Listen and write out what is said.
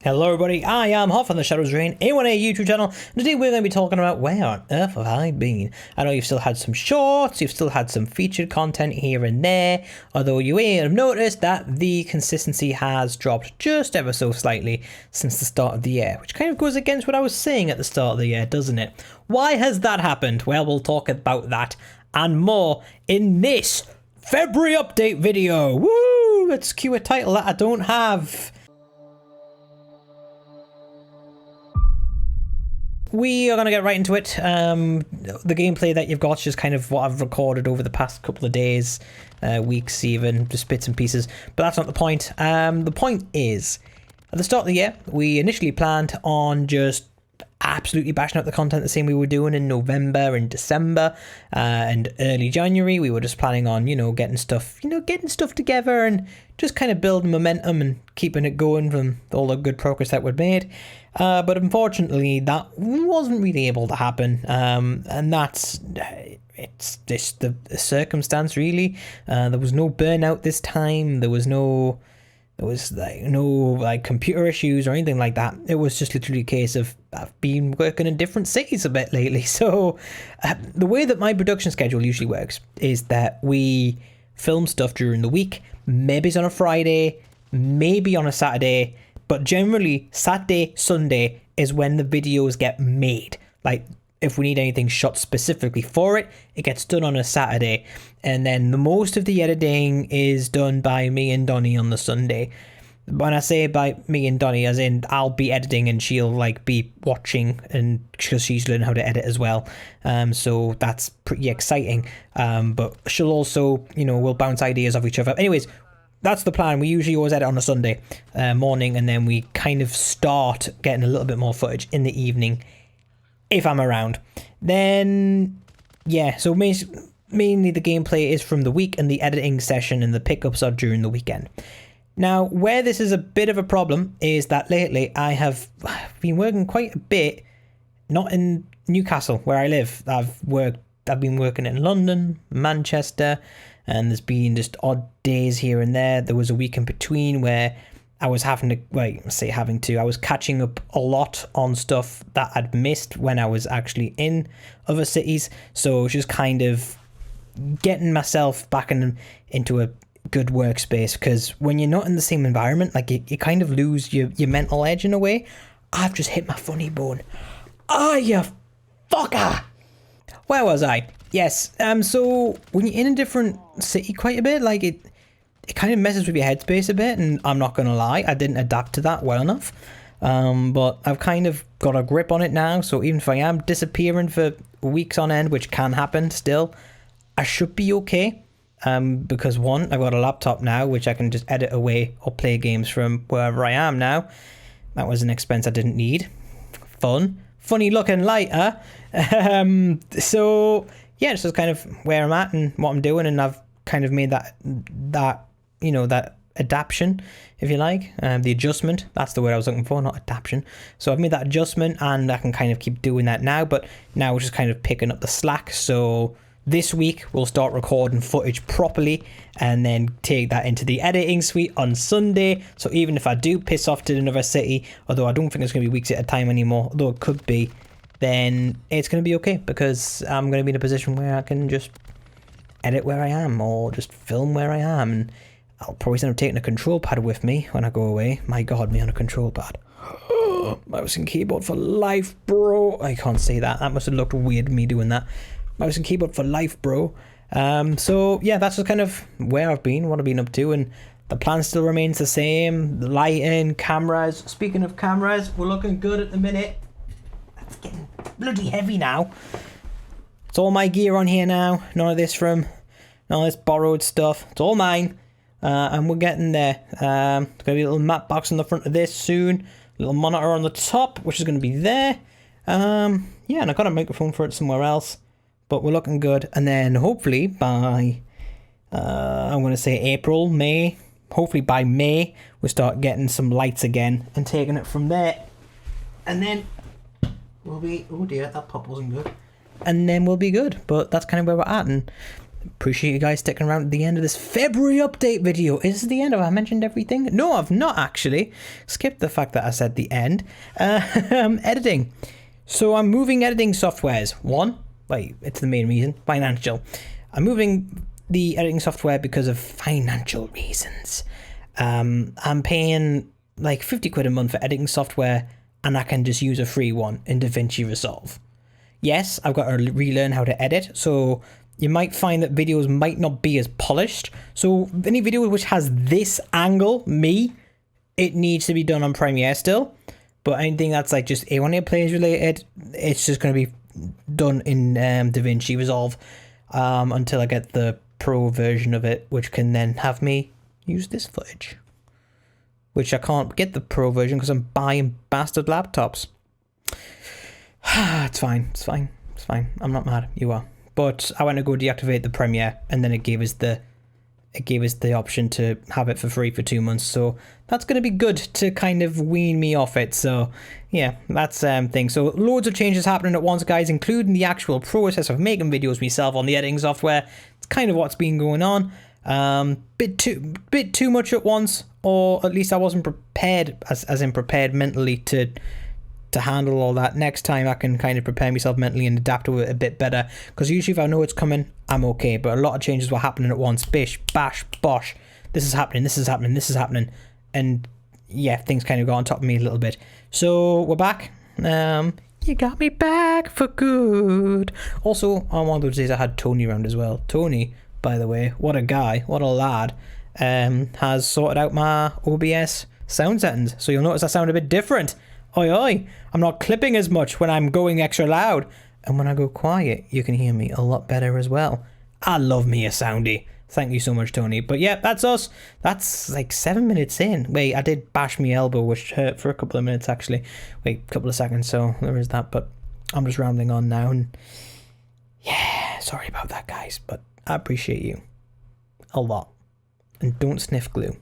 Hello everybody, I am Hoff on the ShadowsReign A1A YouTube channel, and today we're going to be talking about where on earth have I been. I know you've still had some shorts, you've still had some featured content here and there, although you may have noticed that the consistency has dropped just ever so slightly since the start of the year, which kind of goes against what I was saying at the start of the year, doesn't it? Why has that happened? Well, we'll talk about that and more in this February update video. Woo! Let's cue a title that I don't have. We are going to get right into it. The gameplay that you've got is just kind of what I've recorded over the past couple of days, weeks even, just bits and pieces. But that's not the point. The point is, at the start of the year, we initially planned on just absolutely bashing out the content the same we were doing in November and December and early January. We were just planning on, getting stuff together and just kind of building momentum and keeping it going from all the good progress that we'd made. But unfortunately, that wasn't really able to happen, and it's just the circumstance, really. There was no burnout this time. There was no computer issues or anything like that. It was just literally a case of I've been working in different cities a bit lately. So the way that my production schedule usually works is that we film stuff during the week, maybe it's on a Friday, maybe on a Saturday, but generally Saturday, Sunday is when the videos get made. Like if we need anything shot specifically for it, it gets done on a Saturday. And then the most of the editing is done by me and Donnie on the Sunday. When I say by me and Donnie, as in I'll be editing and she'll be watching, and because she's learning how to edit as well. So that's pretty exciting. But she'll also, we'll bounce ideas off each other. Anyways, that's the plan. We usually always edit on a Sunday morning, and then we kind of start getting a little bit more footage in the evening if I'm around. Then, yeah, so mainly the gameplay is from the week, and the editing session and the pickups are during the weekend. Now, where this is a bit of a problem is that lately I have been working quite a bit, not in Newcastle where I live. I've been working in London, Manchester, and there's been just odd days here and there. There was a week in between where I was I was catching up a lot on stuff that I'd missed when I was actually in other cities. So just kind of getting myself back into a good workspace, because when you're not in the same environment, you kind of lose your mental edge in a way. I've just hit my funny bone. Oh, you fucker! Where was I? Yes, so when you're in a different city quite a bit, it kind of messes with your headspace a bit, and I'm not gonna lie, I didn't adapt to that well enough. But I've kind of got a grip on it now, so even if I am disappearing for weeks on end, which can happen still, I should be okay. Because one, I've got a laptop now, which I can just edit away or play games from wherever I am now. That was an expense I didn't need. Funny looking light, huh? So yeah, this is kind of where I'm at and what I'm doing, and I've kind of made that adaptation, if you like, the adjustment. That's the word I was looking for, not adaptation. So I've made that adjustment, and I can kind of keep doing that now. But now we're just kind of picking up the slack. So this week we'll start recording footage properly, and then take that into the editing suite on Sunday. So even if I do piss off to another city, although I don't think it's going to be weeks at a time anymore, although it could be, then it's going to be okay, because I'm going to be in a position where I can just edit where I am, or just film where I am. And I'll probably end up taking a control pad with me when I go away. My god, me on a control pad. Mouse and keyboard for life, bro. I can't say that. That must have looked weird, me doing that. Mouse and keyboard for life, bro. So yeah, that's just kind of where I've been, what I've been up to, and the plan still remains the same. The lighting, cameras. Speaking of cameras, we're looking good at the minute. It's getting bloody heavy now. It's all my gear on here now. None of this borrowed stuff. It's all mine. And we're getting there. There's going to be a little matte box on the front of this soon. A little monitor on the top, which is going to be there. Yeah, and I've got a microphone for it somewhere else. But we're looking good. And then hopefully by, I'm going to say April, May. Hopefully by May, we'll start getting some lights again and taking it from there. And then we'll be, oh dear, that pop wasn't good. And then we'll be good. But that's kind of where we're at. And Appreciate you guys sticking around at the end of this February update video. Is this the end? Have I mentioned everything? No, I've not actually. Skip the fact that I said the end. Editing. So I'm moving editing softwares. It's the main reason. Financial. I'm moving the editing software because of financial reasons. I'm paying like 50 quid a month for editing software, and I can just use a free one in DaVinci Resolve. Yes, I've got to relearn how to edit, so you might find that videos might not be as polished. So any video which has this angle, it needs to be done on Premiere still. But anything that's like just A1A plays related, it's just going to be done in DaVinci Resolve until I get the pro version of it, which can then have me use this footage. Which I can't get the pro version because I'm buying bastard laptops. It's fine. I'm not mad. You are. But I went to go deactivate the Premiere, and then it gave us the option to have it for free for 2 months. So that's going to be good to kind of wean me off it. So yeah, that's thing. So loads of changes happening at once, guys, including the actual process of making videos myself on the editing software. It's kind of what's been going on. Bit too much at once, or at least I wasn't prepared, as in prepared mentally to handle all that. Next time I can kind of prepare myself mentally and adapt to it a bit better, because usually if I know it's coming, I'm okay. But a lot of changes were happening at once. Bish, bash, bosh. This is happening. And yeah, things kind of got on top of me a little bit. So we're back. You got me back for good. Also, on one of those days I had Tony around as well. Tony, by the way, what a guy, what a lad, has sorted out my OBS sound settings. So you'll notice I sound a bit different. Oi, oi, I'm not clipping as much when I'm going extra loud. And when I go quiet, you can hear me a lot better as well. I love me a soundy. Thank you so much, Tony. But yeah, that's us. That's like 7 minutes in. Wait, I did bash my elbow, which hurt for a couple of minutes, actually. Wait, a couple of seconds, so there is that. But I'm just rambling on now. And yeah, sorry about that, guys. But I appreciate you a lot. And don't sniff glue.